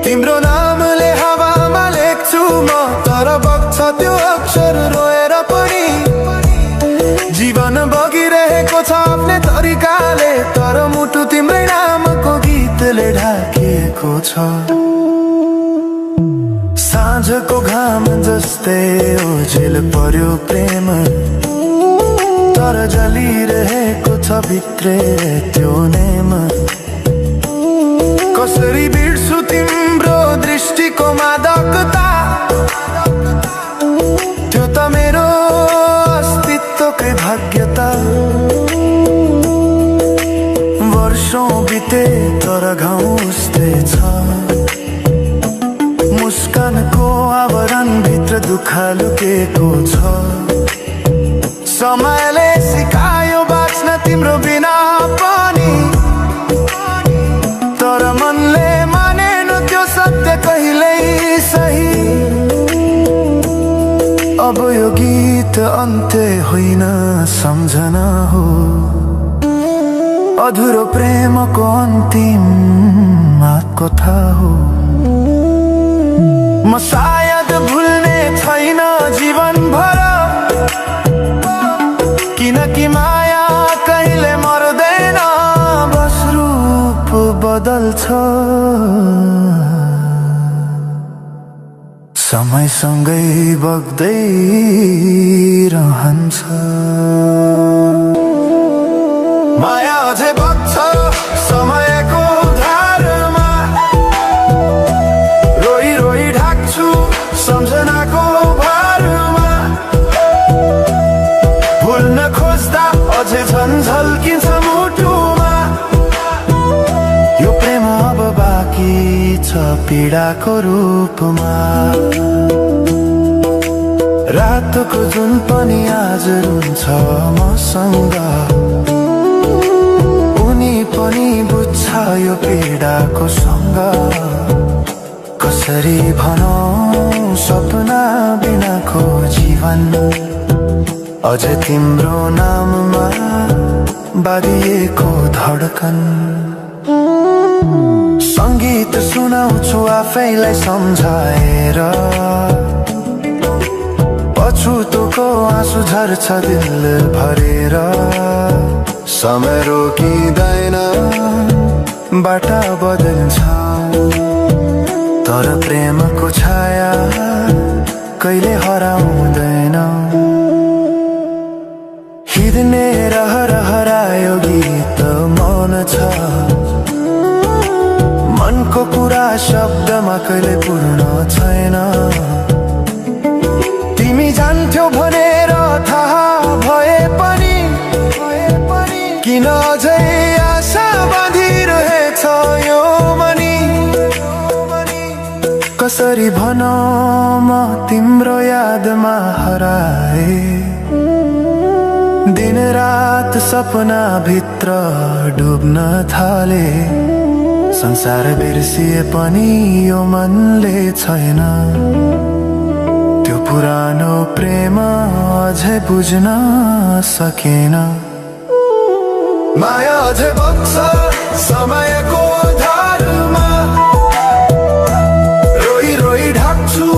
तिम्रो नामले हावामा लेख्छु म, तर बग्छ त्यो अक्षर रोएर पनि। जीवन बगिरहेको छ आफ्नै तरिकाले, तर मुटु तिम्रै नामको गीतले ढाकिएको छ। साँझको घाम जस्तै ओझेल पर्यो प्रेम, तर जलिरहेको छ भित्रै त्यो नेम। कसरी बिर्छु तिम्रो दृष्टिको मादकता, त्यो त मेरो अस्तित्वकै भाग्यता। वर्षौं बिते तर घाउ उस्तै छ, मुस्कानको आवरण भित्र दुःख लुकेको छ। समयले सिकायो बाँच्न तिम्रो बिना पनि, तर मनले मानेन त्यो सत्य कहिल्यै सही। अब यो गीत अन्त्य होइन सम्झना हो, अधुरो प्रेमको अन्तिम कथा हो। म सायद भुल्ने छैन जीवनभर, किनकि माया कहिले मर्दैन, बस रूप बदल्छ। समयसँगै बग्दै रहन्छ। माया अझै बग्छ समयको धारमा, रोई रोई ढाक्छु सम्झनाको भारमा। भुल्न खोज्दा अझै झन् झल्किन्छ मुटुमा, यो प्रेम अब बाँकी छ पीडाको रूपमा। रातको जुन पनि आज रुन्छ मसँग, उनी पनि बुझ्छ यो पीडाको सँग। कसरी भनौं सपना बिनाको जीवन, अझ तिम्रो नाममा बाँधिएको धड्कन। संगीत सुनाउँछु आफैलाई सम्झाएर, पछुतोको आँसु झर्छ दिल भरेर। समय रोकिँदैन बाटा बदल्छ, तर प्रेमको छाया कहिले हराउँदैन। हिँड्ने हरायो गीत मौन छ, मनको कुरा शब्दमा कहिले पूर्ण छैन। तिमी जान्थ्यौ भनेर थाहा भए पनि, किन अझै आशा बाँधिरहेछ यो मनी। कसरी भनौं म तिम्रो यादमा हराए, दिन रात सपना भित्र डुब्न थाले। संसार बिर्सिए पनि यो मनले छैन, त्यो पुरानो प्रेम अझै बुझ्न सकेन। माया अझै बग्छ समयको धारमा, रोई रोई ढाक्छु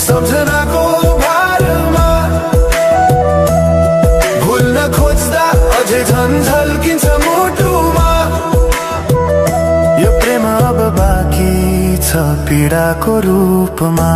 सम्झनाको भारमा। भुल्न खोज्दा अझै झन् झल्किन्छ मुटुमा, यो प्रेम अब बाँकी छ पीडाको रूपमा।